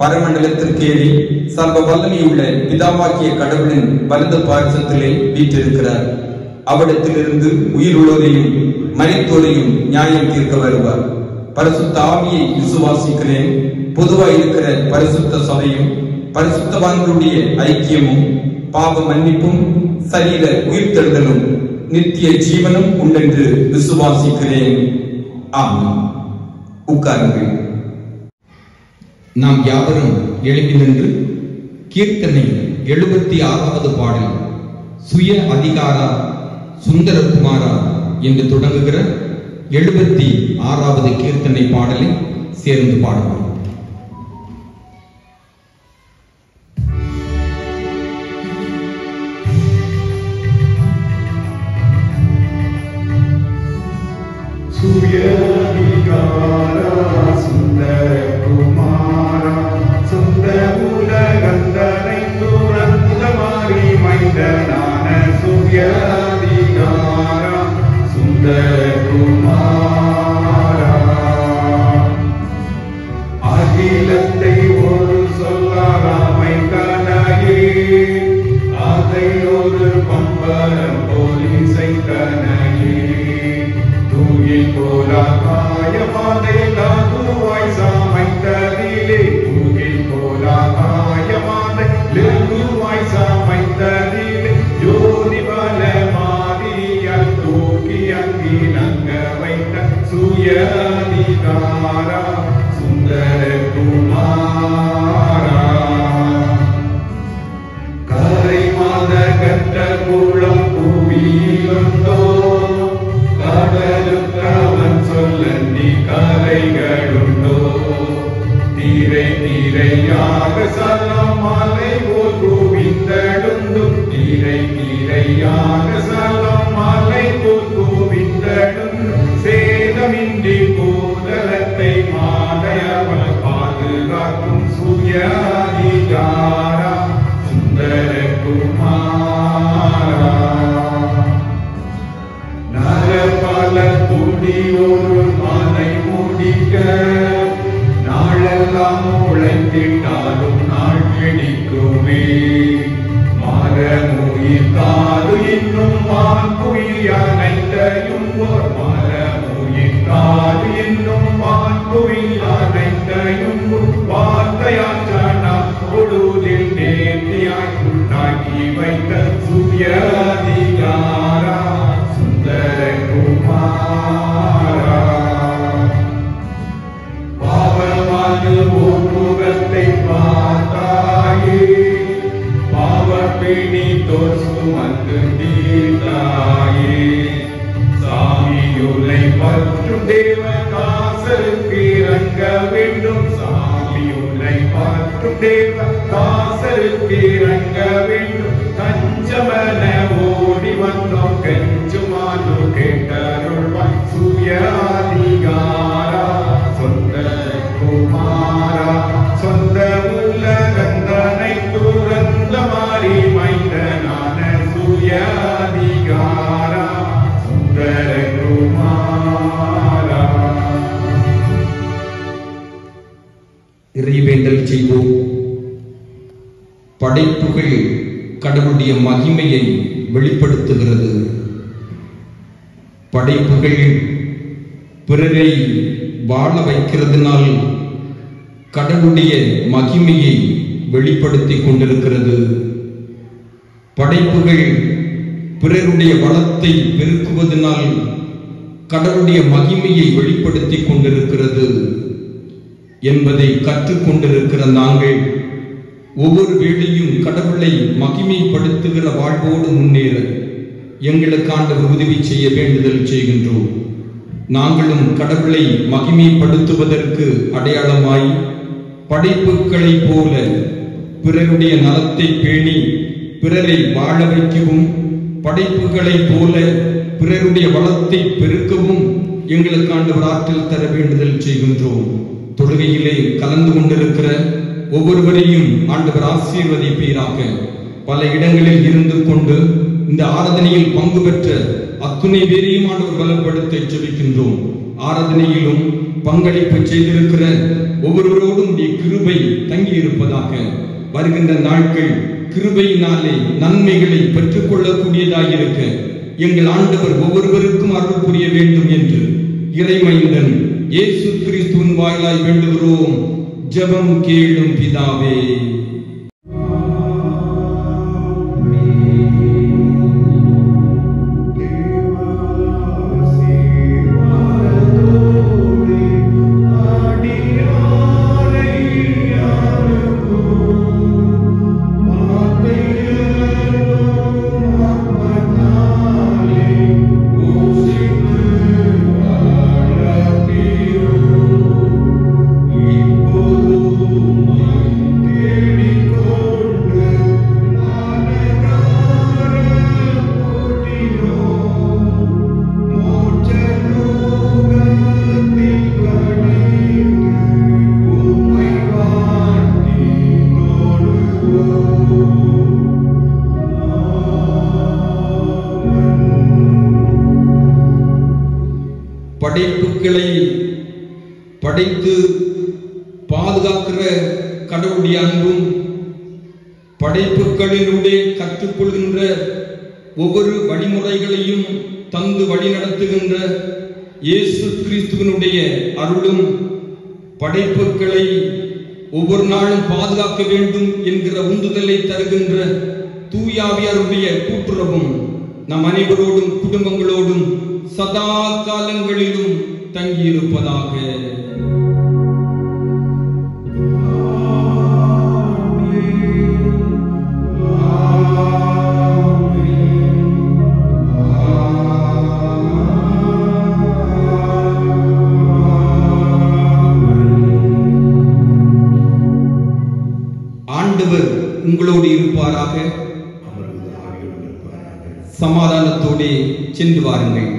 பரமண்டலத்திற்கு ஏறி சர்வ வல்லமையுள்ள பிதாவாகிய கடவுளின் வலது பார்சத்திலே வீற்றிருக்கிறார். அவ்விடத்திலிருந்து உயிருள்ளோரையும் மரித்தோரையும் நியாயம் தீர்க்க வருவார். பரிசுத்த ஆவியை விசுவாசிக்கிறேன். பொதுவாக இருக்கிற பரிசுத்த சபையும் பரிசுத்தவான்களுடைய ஐக்கியமும் பாவ மன்னிப்பும் சரீர உயிர்த்தெழுதலும் நித்திய ஜீவனும் உண்டென்று விசுவாசிக்கிறேன். ஆமென். உட்காருங்கள். நாம் யாவரும் எழுப்பி நின்று கீர்த்தனை 76வது பாடல் சுய அதிகாரா சுந்தரகுமாரா என்று தொடங்குகிற 76வது கீர்த்தனை பாடலை சேர்ந்து பாடுவோம்.
சாமியுலை பற்றும் தேவ காசருக்கு இறங்க காப்பாற்றும் தேவ தாசருக்கு இறங்க வேண்டும். தஞ்சமன ஓடி வந்தோம் கெஞ்சுமானு கேட்டருள்வாய். சுயாதிகாரா சொந்த குமாரா சொந்த உலகந்தனை துறந்த மாறி மைந்தனான சுயாதிகாரா சுந்தர குமாரா.
இறைவேண்டல் செய்வோம். படைப்புகள் கடவுளுடைய மகிமையை வெளிப்படுத்துகிறது. படைப்புகள் பிறரை வாழ வைக்கிறதுனால் கடவுளுடைய மகிமையை வெளிப்படுத்திக் கொண்டிருக்கிறது. படைப்புகள் பிறருடைய வளத்தை பெருக்குவதனால் கடவுளுடைய மகிமையை வெளிப்படுத்திக் கொண்டிருக்கிறது என்பதை கற்றுக்கொண்டிருக்கிற நாங்கள் ஒவ்வொரு வேளையும் கடவுளை மகிமைப்படுத்துகிற வாழ்வோடு முன்னேற எங்களுக்கு ஆண்டவர் உதவி செய்ய வேண்டுதல் செய்கின்றோம். நாங்களும் கடவுளை மகிமைப்படுத்துவதற்கு அடையாளமாய் படைப்புகளைப் போல பிறருடைய நலத்தை பேணி பிறரை வாழ வைக்கவும், படைப்புகளைப் போல பிறருடைய வளத்தை பெருக்கவும் எங்களுக்கு ஆண்டவர் ஆற்றல் தர வேண்டுதல் செய்கின்றோம். தொழுகையிலே கலந்து கொண்டிருக்கிற ஒவ்வொருவரையும் ஆண்டவர் ஆசீர்வதிப்பீராக. பல இடங்களில் இருந்து கொண்டு இந்த ஆராதனையில் பங்கு பெற்ற அத்துணை பேரையும் ஆண்டவர் பலப்படுத்த ஜெபிக்கின்றோம். ஆராதனையிலும் பங்களிப்பு செய்திருக்கிற ஒவ்வொருவரோடும் கிருபை தங்கி இருப்பதாக. வருகின்ற நாட்கள் கிருபையினாலே நன்மைகளை பெற்றுக் கொள்ளக்கூடியதாயிருக்க எங்கள் ஆண்டவர் ஒவ்வொருவருக்கும் அருள் புரிய வேண்டும் என்று இறைமைந்தன் இயேசு கிறிஸ்துவின் வாயிலாய் வேண்டுகிறோம். ஜெபம் கேளும் பிதாவே. படைப்புகளை படைத்து பாதுகாக்கிற கடவுளுடைய அன்பும், படைப்புகளினுடைய கற்றுக்கொள்கின்ற ஒவ்வொரு வழிமுறைகளையும் தந்து வழி நடத்துகின்ற இயேசு கிறிஸ்துவினுடைய அருளும், படைப்புகளை ஒவ்வொரு நாளும் பாதுகாக்க வேண்டும் என்கிற உந்துதலை தருகின்ற தூயாவியாருடைய கூட்டுறவும் நம் அனைவரோடும் குடும்பங்களோடும் சதா காலங்களிலும் தங்கியிருப்பதாக. ஆண்டவர் உங்களோடு இருப்பாராக. சமாதானத்தோடு சென்று வாருங்கள்.